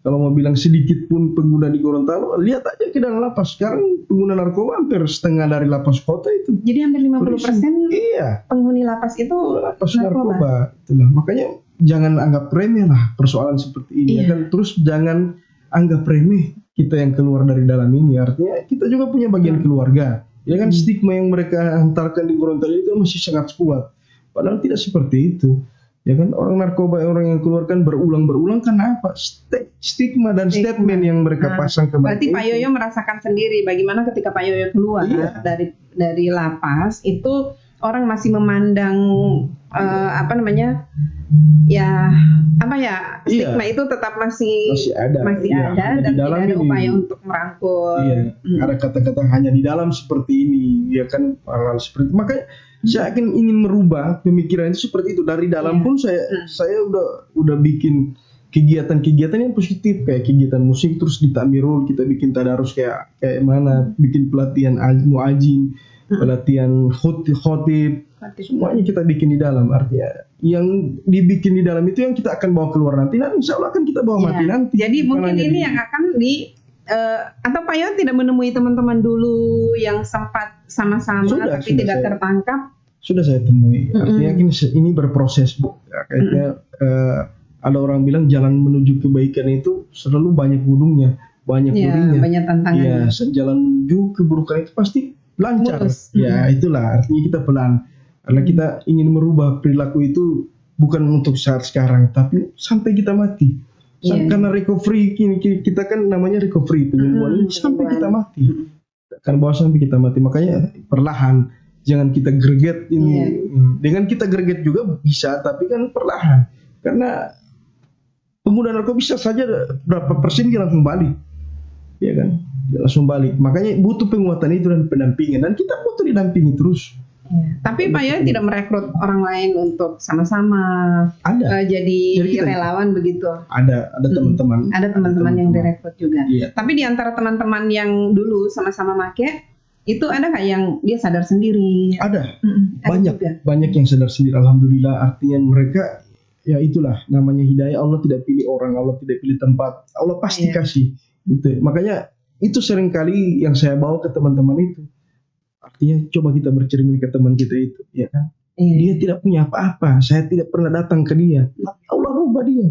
Kalau mau bilang sedikit pun pengguna di Gorontalo, lihat aja ke dalam lapas. Sekarang pengguna narkoba hampir setengah dari lapas kota itu. Jadi hampir 50% iya, penghuni lapas itu lapas narkoba. Itulah. Makanya jangan anggap remeh lah persoalan seperti ini. Ya kan? Terus jangan anggap remeh kita yang keluar dari dalam ini. Artinya kita juga punya bagian keluarga. Ya kan stigma yang mereka hantarkan di Gorontalo itu masih sangat kuat. Padahal tidak seperti itu. Ya kan orang narkoba, orang yang keluarkan berulang-berulang karena apa? Stigma dan statement yang mereka pasang ke mereka. Berarti Pak Yoyo merasakan sendiri bagaimana ketika Pak Yoyo keluar dari lapas itu orang masih memandang stigma itu tetap masih ada dan tidak ada upaya untuk merangkul. Ada kata-kata hanya di dalam seperti ini, ya kan hal seperti itu. Makanya saya akan ingin merubah pemikiran itu seperti itu dari dalam pun saya udah bikin kegiatan-kegiatan yang positif kayak kegiatan musik, terus di Takmirul kita bikin tadarus kayak mana, bikin pelatihan muajin, pelatihan khotib, semuanya kita bikin di dalam. Artinya yang dibikin di dalam itu yang kita akan bawa keluar nanti insya Allah akan kita bawa mati nanti. Jadi mungkin ini yang akan atau Pak Yoyo tidak menemui teman-teman dulu yang sempat sama-sama tapi tidak tertangkap? Sudah saya temui. Artinya ini berproses, Bu. Kayaknya ada orang bilang jalan menuju kebaikan itu selalu banyak gunungnya, banyak durinya. Banyak tantangannya. Jalan menuju keburukan itu pasti lancar. Ya, itulah artinya kita pelan. Karena kita ingin merubah perilaku itu bukan untuk saat sekarang, tapi sampai kita mati. Karena recovery kita kan namanya recovery penyembuhan ini sampai kita mati. Kan bawa sampai kita mati. Makanya perlahan, jangan kita greget ini. Dengan kita greget juga bisa, tapi kan perlahan. Karena pengguna narkoba bisa saja berapa persen dia langsung balik. Ya kan? Dia langsung balik. Makanya butuh penguatan itu dan pendampingan, dan kita butuh didampingi terus. Tapi Pak Yoyo tidak merekrut orang lain untuk sama-sama jadi relawan begitu. Ada teman-teman. Ada teman-teman yang direkrut juga. Tapi di antara teman-teman yang dulu sama-sama make itu ada nggak yang dia sadar sendiri? Ada banyak yang sadar sendiri. Alhamdulillah. Artinya mereka ya itulah namanya hidayah. Allah tidak pilih orang, Allah tidak pilih tempat. Allah pasti kasih. Gitu. Makanya itu seringkali yang saya bawa ke teman-teman itu. Artinya coba kita bercermin ke teman kita itu, ya kan? Dia tidak punya apa-apa, saya tidak pernah datang ke dia, tapi Allah rubah dia.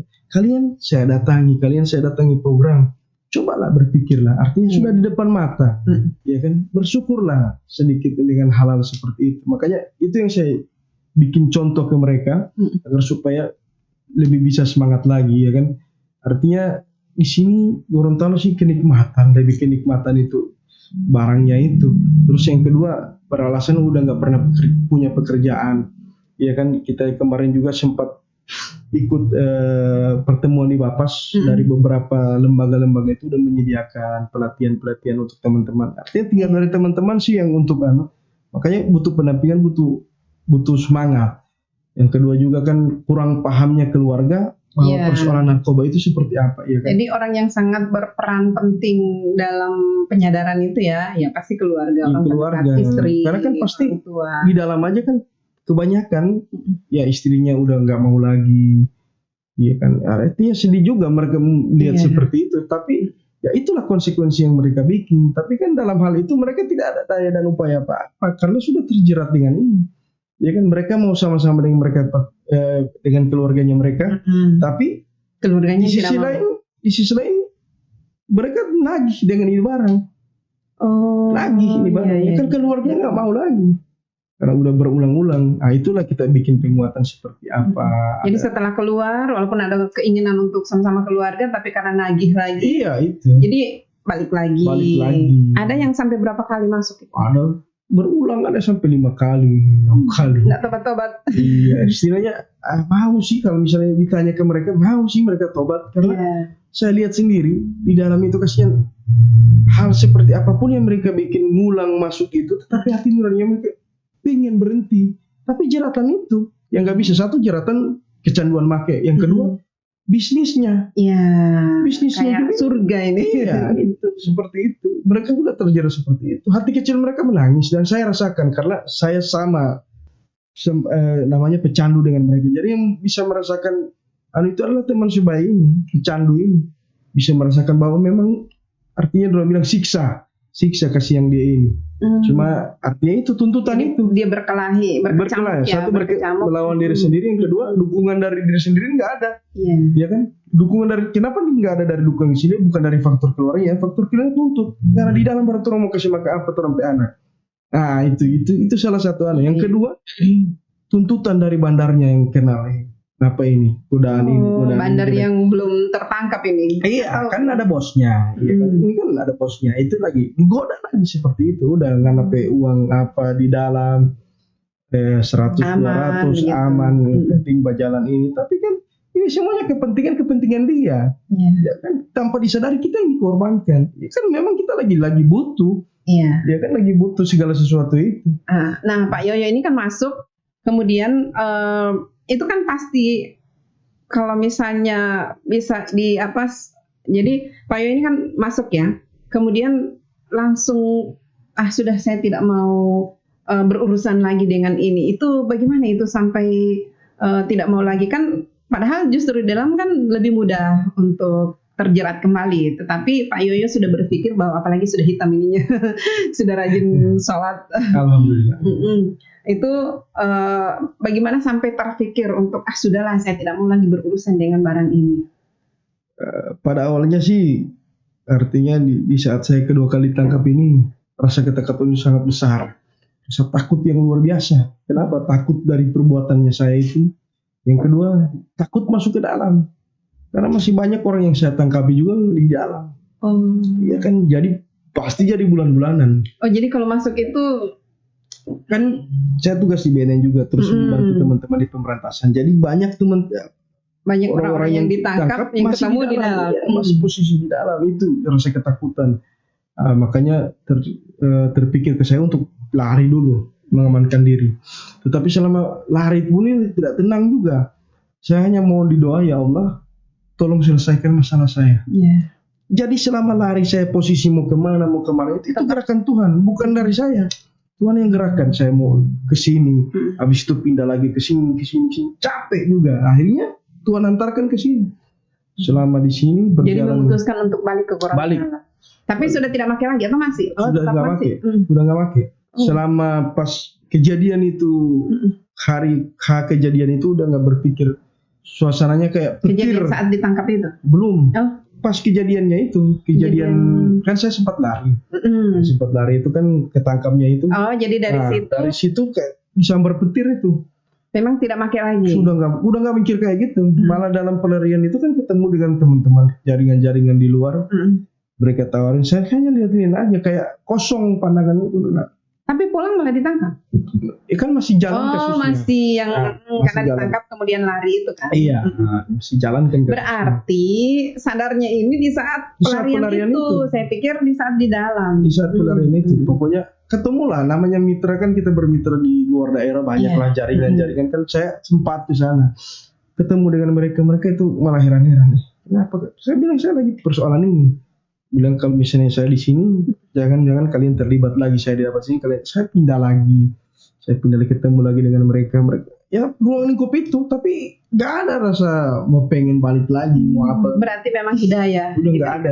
Saya datangi program. Cobalah berpikirlah, artinya sudah di depan mata, ya kan? Bersyukurlah sedikit dengan hal-hal seperti itu. Makanya itu yang saya bikin contoh ke mereka agar supaya lebih bisa semangat lagi, ya kan? Artinya di sini Gorontalo sih kenikmatan itu barangnya itu. Terus yang kedua beralasan udah nggak pernah punya pekerjaan, ya kan? Kita kemarin juga sempat ikut pertemuan di Bapas dari beberapa lembaga-lembaga itu udah menyediakan pelatihan untuk teman-teman. Artinya tinggal dari teman-teman sih yang untuk makanya butuh pendampingan, butuh semangat. Yang kedua juga kan kurang pahamnya keluarga bahwa persoalan narkoba itu seperti apa, ya kan? Jadi orang yang sangat berperan penting dalam penyadaran itu ya pasti keluarga, keluarga, istri. Karena kan pasti di dalam aja kan kebanyakan ya istrinya udah nggak mau lagi, ya kan? Artinya sedih juga mereka lihat seperti itu. Tapi ya itulah konsekuensi yang mereka bikin. Tapi kan dalam hal itu mereka tidak ada daya dan upaya apa-apa karena sudah terjerat dengan ini. Ya kan mereka mau sama-sama dengan mereka dengan keluarganya mereka, tapi keluarganya di sisi lain mereka nagih dengan ini barang. Kan keluarganya nggak mau lagi karena udah berulang-ulang. Itulah kita bikin penguatan seperti apa. Jadi setelah keluar, walaupun ada keinginan untuk sama-sama keluarga, tapi karena nagih lagi. Iya itu. Jadi balik lagi. Ada yang sampai berapa kali masuk itu? Ada berulang, ada sampai 5 kali, 6 kali. Nggak tobat-tobat. Iya, istilahnya mau sih kalau misalnya ditanya ke mereka, mau sih mereka tobat karena saya lihat sendiri di dalam itu kasihan hal seperti apapun yang mereka bikin ngulang masuk itu, tetapi hati nuraninya mereka ingin berhenti. Tapi jeratan itu yang nggak bisa, satu jeratan kecanduan make, yang kedua bisnisnya. Bisnisnya kayak juga surga ini. Itu seperti itu. Mereka sudah terjerat seperti itu. Hati kecil mereka menangis dan saya rasakan karena saya sama namanya pecandu dengan mereka. Jadi yang bisa merasakan itu adalah teman sebaya ini, pecandu ini. bisa merasakan bahwa memang artinya dia bilang siksa kasih yang dia ini. Cuma artinya itu tuntutan itu. Dia berkelahi. Satu melawan diri sendiri, yang kedua dukungan dari diri sendiri nggak ada. Ya kan? Dukungan dari kenapa nggak ada dari dukungan sini, bukan dari faktor keluarga, faktor keluarga tuntut. Karena di dalam baru orang mau kasih makan apa tuh sampai anak. Nah itu salah satu hal. Yang kedua tuntutan dari bandarnya yang kenal. Apa ini? Bandar ini, yang belum tertangkap ini. Iya, kan ada bosnya. Iya kan? Ini kan ada bosnya. Itu lagi digoda lagi seperti itu. Udah nggak sampai uang apa di dalam 100 200 gitu. Aman, penting berjalan ini. Tapi kan ini semuanya kepentingan dia. Ya kan tanpa disadari kita yang dikorbankan. Ya kan memang kita lagi butuh. Iya. Dia kan lagi butuh segala sesuatu itu. Nah, Pak Yoyo ini kan masuk, kemudian itu kan pasti kalau misalnya bisa jadi Pak Yoyo ini kan masuk ya, kemudian langsung sudah saya tidak mau berurusan lagi dengan ini. Itu bagaimana itu sampai tidak mau lagi, kan padahal justru di dalam kan lebih mudah untuk terjerat kembali, tetapi Pak Yoyo sudah berpikir bahwa apalagi sudah hitam ininya sudah rajin sholat. Alhamdulillah. Itu bagaimana sampai terpikir untuk sudahlah saya tidak mau lagi berurusan dengan barang ini. Pada awalnya sih artinya di saat saya kedua kali tangkap ini rasa ketakutan itu sangat besar, rasa takut yang luar biasa. Kenapa? Takut dari perbuatannya saya itu. Yang kedua takut masuk ke dalam, karena masih banyak orang yang saya tangkapi juga di dalam. Iya kan, jadi pasti jadi bulan-bulanan. Jadi kalau masuk itu kan saya tugas di BNN juga, terus membantu teman-teman di pemberantasan. Jadi banyak orang-orang yang ditangkap yang ketemu di dalam, masih posisi di dalam, itu rasa ketakutan. Makanya terpikir ke saya untuk lari dulu, mengamankan diri. Tetapi selama lari pun ini tidak tenang juga. Saya hanya mau didoa, ya Allah, tolong selesaikan masalah saya. Jadi selama lari saya posisi mau kemana itu gerakan Tuhan, bukan dari saya. Tuhan yang gerakan, saya mau ke sini, habis itu pindah lagi ke sini, capek juga. Akhirnya Tuhan antarkan ke sini. Selama di sini berjalan. Jadi memutuskan untuk balik ke Guatemala. Tapi sudah tidak pakai lagi atau masih? Sudah nggak pakai. Sudah nggak pakai. Selama pas kejadian itu, hari kejadian itu udah nggak berpikir. Suasananya kayak petir. Kejadian saat ditangkap itu? Belum. Pas kejadiannya itu, kan saya sempat lari. Sempat lari itu kan ketangkapnya itu. Jadi dari situ. Dari situ kayak disambar petir itu. Memang tidak pakai lagi. Udah nggak mikir kayak gitu. Malah dalam pelarian itu kan ketemu dengan teman-teman jaringan-jaringan di luar. Mereka tawarin, saya hanya lihat-lihat aja kayak kosong pandangan itu. Tapi pulang malah ditangkap. Kan masih jalan kasusnya. Masih yang karena ditangkap kemudian lari itu kan. Iya, masih jalan kan. Berarti sadarnya ini di saat pelarian itu. Saya pikir di saat di dalam. Di saat pelarian itu, pokoknya ketemulah, namanya mitra kan, kita bermitra di luar daerah banyaklah jaringan-jaringan kan. Saya sempat ke sana, ketemu dengan mereka itu malah heran-heran nih. Kenapa? Saya bilang saya lagi persoalan ini. Bilang kalau misalnya saya di sini, jangan kalian terlibat lagi. Saya di dapat sini, saya pindah lagi. Saya pindah lagi, ketemu lagi dengan mereka. Ya ruang lingkup itu, tapi nggak ada rasa mau pengen balik lagi, mau apa. Berarti memang hidayah. Udah nggak ada.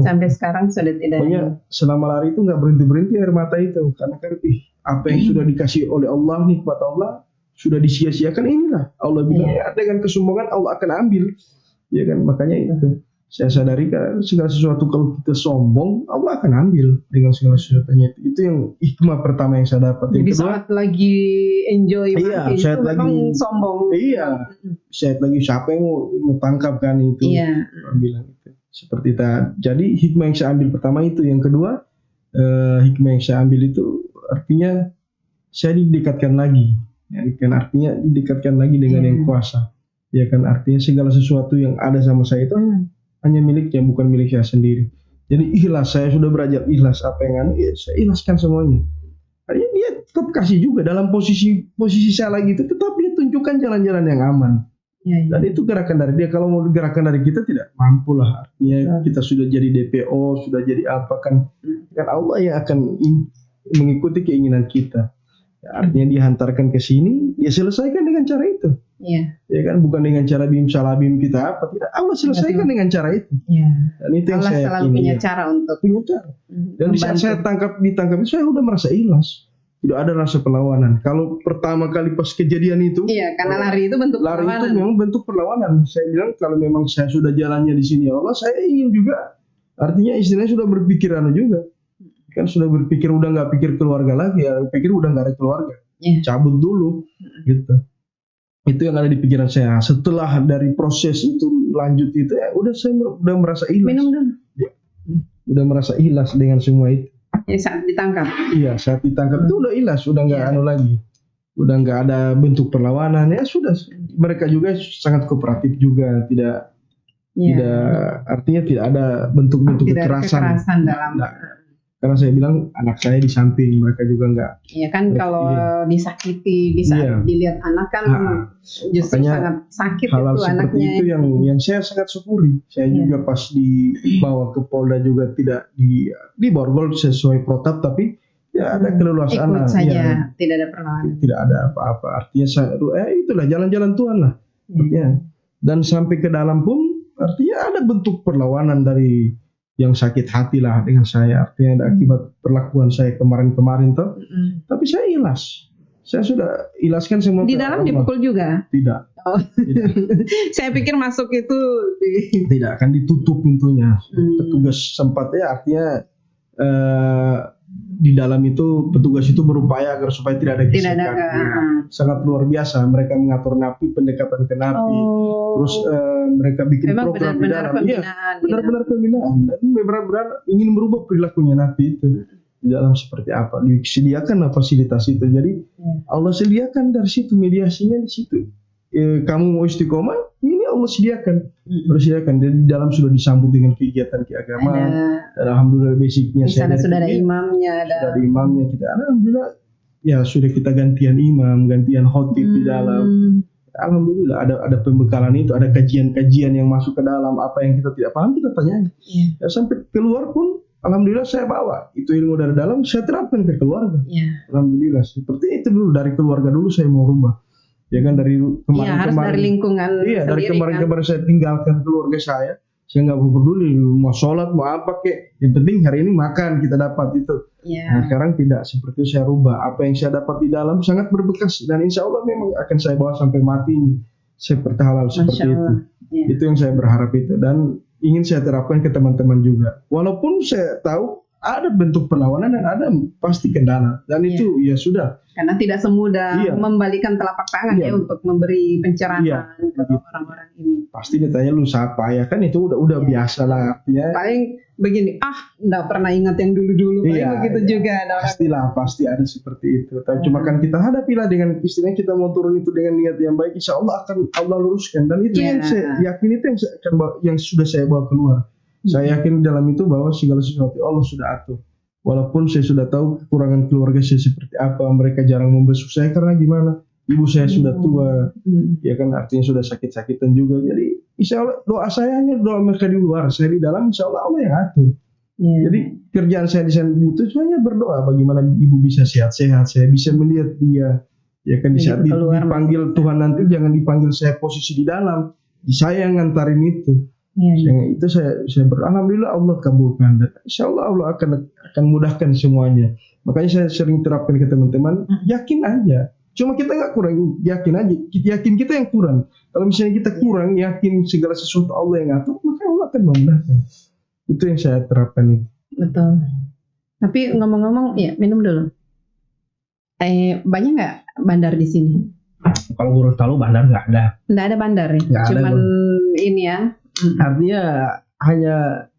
Sampai sekarang sudah tidak. Pokoknya selama lari itu nggak berhenti air mata itu, karena kan apa yang sudah dikasih oleh Allah, nikmat Allah sudah disia-siakan. Inilah Allah bilang, dengan kesombongan Allah akan ambil. Ya kan, makanya itu. Saya sadari kan segala sesuatu kalau kita sombong, Allah akan ambil dengan segala sesuatunya. Itu yang hikmah pertama yang saya dapat. Jadi saat lagi enjoy, saat lagi sombong. Saat lagi siapa yang mau tangkap kan itu. Bilang itu. Seperti tadi. Jadi hikmah yang saya ambil pertama itu. Yang kedua, hikmah yang saya ambil itu artinya saya didekatkan lagi. Ya kan, artinya didekatkan lagi dengan yang kuasa. Ya kan, artinya segala sesuatu yang ada sama saya itu hanya miliknya, bukan milik saya sendiri. Jadi ikhlas, saya sudah belajar ikhlas. Apa yang saya ikhlaskan semuanya. Artinya dia tetap kasih juga dalam posisi saya lagi itu, tetap dia tunjukkan jalan-jalan yang aman. Dan itu gerakan dari dia. Kalau mau gerakan dari kita tidak mampu lah. Artinya kita sudah jadi DPO, sudah jadi apa kan Allah yang akan mengikuti keinginan kita. Ya, artinya dihantarkan ke sini, dia selesaikan dengan cara itu. Iya. Ya kan, bukan dengan cara bim salabim kita apa, tidak. Allah selesaikan dengan cara itu. Iya. Dan itu yang Allah saya selalu punya cara untuk punya cara. Dan di saat saya ditangkap itu, saya udah merasa ikhlas. Tidak ada rasa perlawanan. Kalau pertama kali pas kejadian itu, iya, karena lari itu bentuk lari perlawanan. itu memang bentuk perlawanan. Saya bilang kalau memang saya sudah jalannya di sini Allah, saya ingin juga. Artinya istilahnya sudah berpikiran juga. Kan sudah berpikir udah nggak pikir keluarga lagi, ya pikir udah nggak ada keluarga. Cabut dulu, gitu. Itu yang ada di pikiran saya. Setelah dari proses itu lanjut itu, ya udah saya udah merasa ikhlas. Minum dulu. Ya. Udah merasa ikhlas dengan semua itu. Ya, saat ditangkap. Iya, saat ditangkap itu udah ikhlas, udah nggak anu lagi, udah nggak ada bentuk perlawanan. Ya sudah, mereka juga sangat kooperatif juga, tidak artinya tidak ada bentuk-bentuk kekerasan dalam. Karena saya bilang anak saya di samping, mereka juga nggak. Iya kan, kalau disakiti bisa dilihat anak kan justru sangat sakit hal-hal itu seperti anaknya. Itu yang saya sangat syukuri. Saya juga pas dibawa ke Polda juga tidak di borgol sesuai protap, tapi ya ada keleluasaan. Ikut saja, tidak ada perlawanan. Tidak ada apa-apa. Artinya itulah jalan-jalan Tuhan lah. Artinya. Dan sampai ke dalam pun artinya ada bentuk perlawanan dari yang sakit hati lah dengan saya, artinya ada akibat perlakuan saya kemarin-kemarin tuh. Tapi saya ikhlas. Saya sudah ikhlaskan semua. Di dalam dipukul juga? Tidak. Oh. Tidak. Saya pikir masuk itu tidak, akan ditutup pintunya. Petugas sempatnya artinya di dalam itu petugas itu berupaya agar supaya tidak ada gesekan. Sangat luar biasa, mereka mengatur napi, pendekatan ke napi, terus mereka bikin memang program di dalam. Benar-benar gitu. pembinaan dan benar-benar ingin merubah perilakunya napi itu di dalam seperti apa. Disediakan fasilitas itu. Jadi Allah sediakan dari situ, mediasinya di situ. Kamu mau istiqomah, ini Allah sediakan. Jadi di dalam sudah disambut dengan kegiatan keagamaan. Dan alhamdulillah basicnya saya sudah ada imamnya, sudah ada imamnya kita. Alhamdulillah ya sudah kita gantian imam, gantian khotib di dalam. Alhamdulillah ada pembekalan itu, ada kajian-kajian yang masuk ke dalam, apa yang kita tidak paham kita tanyain. Ya, sampai keluar pun alhamdulillah saya bawa itu ilmu dari dalam, saya terapkan ke keluarga. Alhamdulillah seperti itu dulu, dari keluarga dulu saya mau rubah. Ya kan, dari kemarin-kemarin. Harus dari lingkungan. Iya, dari kemarin-kemarin saya tinggalkan keluarga saya nggak peduli mau sholat mau apa kek, yang penting hari ini makan kita dapat itu. Nah, sekarang tidak seperti itu, saya rubah. Apa yang saya dapat di dalam sangat berbekas dan insya Allah memang akan saya bawa sampai mati seperti halal seperti itu. Itu yang saya berharap itu dan ingin saya terapkan ke teman-teman juga. Walaupun saya tahu ada bentuk perlawanan dan ada pasti kendala dan itu ya sudah. Karena tidak semudah membalikan telapak tangan untuk memberi pencerahan ke orang-orang ini. Pasti ditanya lu siapa ya kan, itu udah biasa lah artinya. Paling begini, nggak pernah ingat yang dulu-dulu, begitu juga. Pastilah, pasti ada seperti itu. Tapi cuma kan kita hadapilah dengan istilahnya, kita mau turun itu dengan niat yang baik, insya Allah akan Allah luruskan. Dan itu yang saya yakin, itu yang sudah saya bawa keluar. Saya yakin dalam itu bahwa segala sesuatu Allah sudah atur. Walaupun saya sudah tahu kekurangan keluarga saya seperti apa, mereka jarang membesuk saya karena gimana? Ibu saya sudah tua, ya kan, artinya sudah sakit-sakitan juga. Jadi insya Allah doa saya hanya doa mereka di luar, saya di dalam, insya Allah Allah yang atur. Jadi kerjaan saya di sana itu hanya berdoa bagaimana ibu bisa sehat-sehat, saya bisa melihat dia, ya kan, di saat dipanggil Tuhan nanti jangan dipanggil saya posisi di dalam, saya yang ngantarin itu. Itu saya alhamdulillah Allah kabulkan dan insya Allah Allah akan mudahkan semuanya. Makanya saya sering terapkan ke teman-teman, yakin aja. Cuma kita nggak kurang, yakin aja. Yakin kita yang kurang. Kalau misalnya kita kurang yakin segala sesuatu Allah yang ngatur, maka Allah akan memudahkan. Itu yang saya terapkan itu. Betul. Tapi ngomong-ngomong, ya minum dulu. Banyak nggak bandar di sini? Kalau Gorontalo bandar nggak ada. Nggak ada bandar ya? Cuman ini ya. Artinya hanya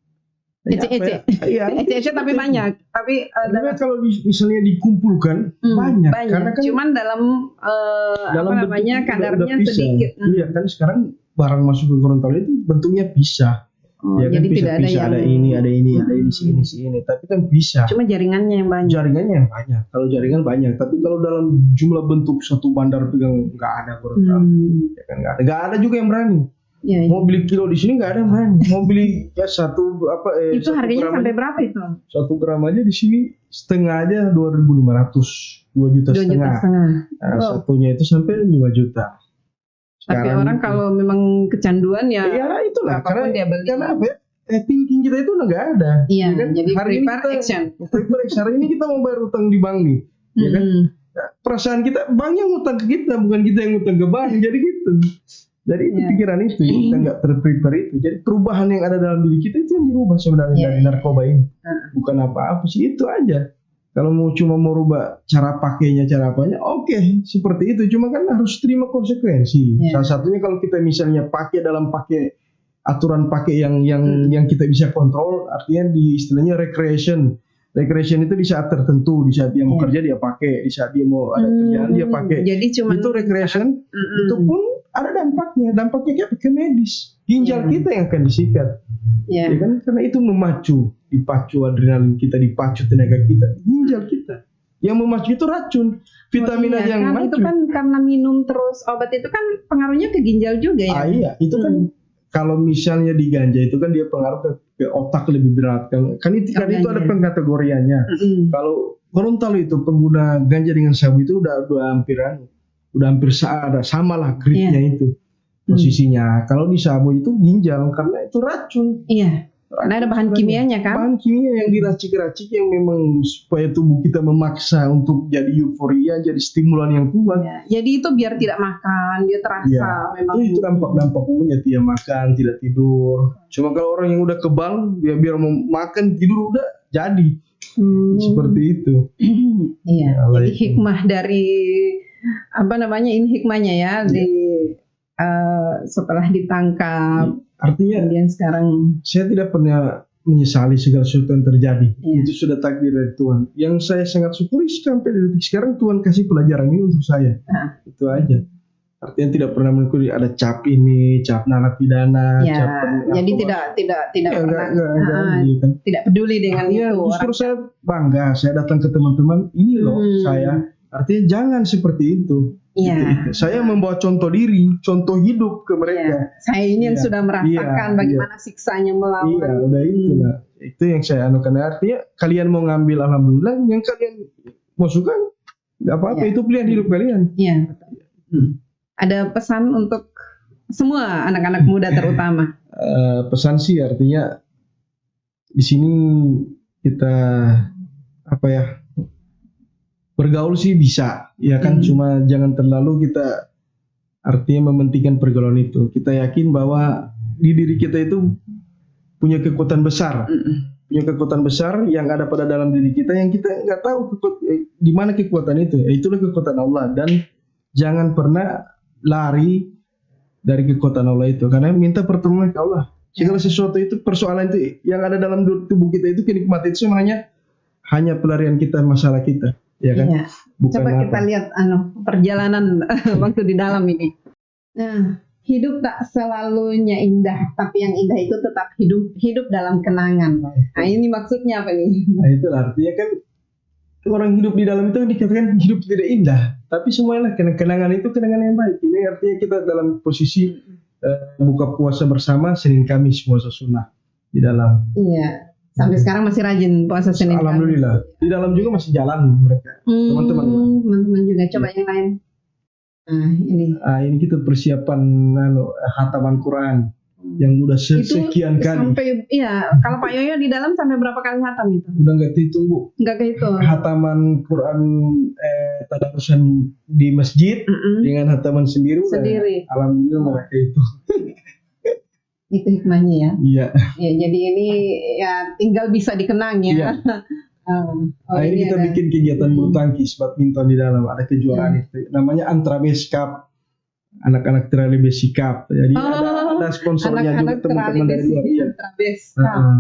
ece tapi banyak. Tapi kalau misalnya dikumpulkan banyak. Karena kan cuman dalam kadarnya sedikit. Iya kan, sekarang barang masuk ke Gorontalo itu bentuknya pisah. Ya kan, jadi tidak ada yang ada ini sini. Tapi kan bisa. Cuma jaringannya yang banyak. Kalau jaringan banyak, tapi kalau dalam jumlah bentuk satu bandar pegang nggak ada Gorontalo. Ya kan nggak ada juga yang berani. Mau beli kilo di sini nggak ada yang berani. Mau beli itu harganya sampai berapa itu? 1 gram aja di sini setengah aja 2.500, 2 juta setengah. Nah, satunya itu sampai 5 juta. Tapi orang itu. kalau memang kecanduan ya, itulah apapun dia beli. karena apa ya? Thinking kita itu nggak ada. Iya, kan? jadi hari ini prepare action. Hari ini kita mau bayar utang di bank nih, ya kan? Perasaan kita, bank yang utang ke kita, bukan kita yang utang ke bank, jadi gitu. Jadi itu pikiran itu, kita nggak terprepare itu. Jadi perubahan yang ada dalam diri kita itu yang dirubah sebenarnya dari narkoba ini. Bukan apa-apa sih, itu aja. Kalau cuma mau rubah cara pakainya, cara apanya, oke, seperti itu. Cuma kan harus terima konsekuensi. Salah satunya kalau kita misalnya pakai aturan pakai yang kita bisa kontrol, artinya di istilahnya recreation. Recreation itu di saat tertentu, di saat dia mau kerja dia pakai, di saat dia mau ada kerjaan dia pakai. Jadi cuma itu recreation, itu pun ada dampaknya kayak ke medis. Ginjal kita yang akan disikat. Ya kan? Karena itu dipacu adrenalin kita, dipacu tenaga kita, ginjal kita. Yang memacu itu racun, vitamin aja yang memacu. Itu kan karena minum terus obat itu kan pengaruhnya ke ginjal juga ya. Iya, itu kan kalau misalnya di ganja itu kan dia pengaruh ke otak lebih berat kan itu ada pengkategoriannya. Kalau Gorontalo itu pengguna ganja dengan sabu itu udah hampir sama lah grade-nya itu posisinya. Kalau di sabu itu ginjal karena itu racun. Iya. Karena ada bahan kimianya kan? Bahan kimia yang diracik-racik yang memang supaya tubuh kita memaksa untuk jadi euforia, jadi stimulan yang kuat. Ya, jadi itu biar tidak makan, dia terasa memang. Itu dampak umumnya tidak makan, tidak tidur. Cuma kalau orang yang udah kebal, biar mau makan tidur udah jadi. Seperti itu. Iya. Jadi hikmah dari ini hikmahnya ya setelah ditangkap. Artinya kemudian sekarang saya tidak pernah menyesali segala sesuatu yang terjadi. Itu sudah takdir dari Tuhan. Yang saya sangat syukuri sampai detik sekarang Tuhan kasih pelajaran ini untuk saya. Itu aja. Artinya tidak pernah mengikuti ada cap narapidana, cap jadi tidak pernah tidak peduli dengan itu. Justru saya bangga, saya datang ke teman-teman ini loh saya. Artinya jangan seperti itu. Gitu. Saya membawa contoh hidup ke mereka. Saya ini yang sudah merasakan bagaimana siksanya melawan. Udah itulah. Itu yang saya anukan. Artinya kalian mau ngambil alhamdulillah, yang kalian mau suka nggak apa-apa, itu pilihan hidup kalian. Iya. Ada pesan untuk semua anak-anak muda terutama. Pesan sih artinya di sini kita bergaul sih bisa, ya kan, cuma jangan terlalu kita artinya mementingkan pergaulan itu. Kita yakin bahwa di diri kita itu punya kekuatan besar, yang ada pada dalam diri kita yang kita nggak tahu di mana kekuatan itu. Itulah kekuatan Allah, dan jangan pernah lari dari kekuatan Allah itu, karena minta pertolongan ke Allah. Segala sesuatu itu, persoalan itu yang ada dalam tubuh kita itu, kenikmatan itu sebenarnya hanya pelarian kita masalah kita. Ya kan? Bukan coba kita lihat perjalanan waktu di dalam ini. Nah, hidup tak selalunya indah, tapi yang indah itu tetap hidup dalam kenangan. Nah, ini maksudnya apa nih? Nah, itu artinya kan orang hidup di dalam itu dikatakan hidup tidak indah, tapi semuanya kenangan itu kenangan yang baik. Ini artinya kita dalam posisi buka puasa bersama Senin Kamis puasa sunnah di dalam. Iya. Sampai sekarang masih rajin puasa Senin. Alhamdulillah. Di dalam juga masih jalan mereka. Teman-teman juga. Coba yang lain. Ini kita persiapan khataman Quran yang udah sekian kali. Sampai kalau Pak Yoyo di dalam sampai berapa kali khatam itu? Udah nggak dihitung, Bu. Nggak kehitung. Khataman Quran tadarusan di masjid dengan khataman sendiri. Alhamdulillah mereka itu. Itu hikmahnya ya. Iya. Ya, jadi ini ya tinggal bisa dikenang ya. Iya. Ini kita bikin kegiatan bulu tangkis badminton di dalam, ada kejuaraan itu. Namanya Antrabes Cup. Anak-anak Terali Besi Cup. Jadi ada sponsornya juga, teman-teman dari luar.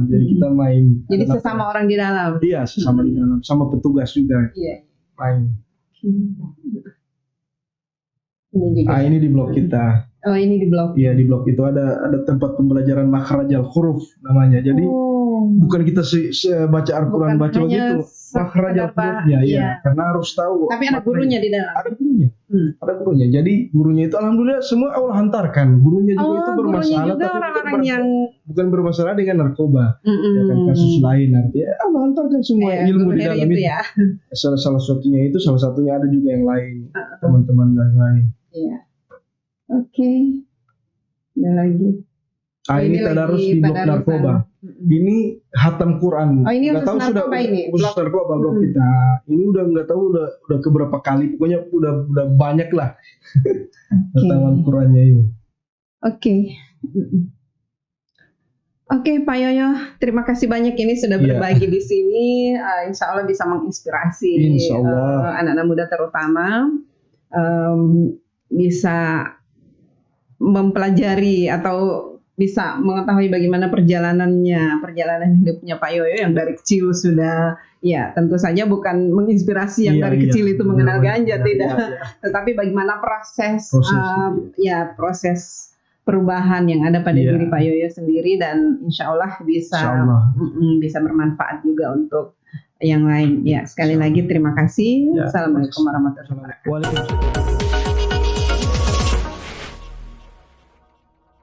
Jadi kita main. Jadi sesama orang di dalam. Iya, sesama di dalam, sama petugas juga. Iya. Main. Ini di blog kita. Oh, ini di blog. Iya, di blog itu ada tempat pembelajaran makhrajal huruf namanya. Jadi bukan kita baca Al-Quran baca begitu, makhrajal hurufnya, ya, karena harus tahu. Tapi ada gurunya di dalam. Ada gurunya. Ada gurunya. Jadi gurunya itu alhamdulillah semua Allah hantarkan. Gurunya juga itu bermasalah, juga tapi orang-orang yang bukan bermasalah dengan narkoba. Ya kan, kasus lain artinya Allah hantarkan semua ilmu di dalam itu. Ya. Salah satunya ada juga yang lain, teman-teman yang lain. Iya. Oke. Ada lagi. Ini tadarus di blok narkoba. Ini hatam Quran. Oh, ini nggak tahu sudah ini. Khusus narkoba blok kita. Ini udah nggak tahu udah keberapa kali. Pokoknya udah banyak lah. Hataman Qurannya ini. Oke. Oke, Pak Yoyo, terima kasih banyak ini sudah berbagi di sini. Insya Allah bisa menginspirasi anak-anak muda terutama bisa mempelajari atau bisa mengetahui bagaimana perjalanan hidupnya Pak Yoyo yang dari kecil sudah, ya tentu saja bukan menginspirasi yang dari kecil itu mengenal ganja, tidak, tetapi bagaimana proses perubahan yang ada pada diri Pak Yoyo sendiri, dan insya Allah bisa bermanfaat juga untuk yang lain. Ya, sekali lagi terima kasih. Assalamualaikum warahmatullahi wabarakatuh.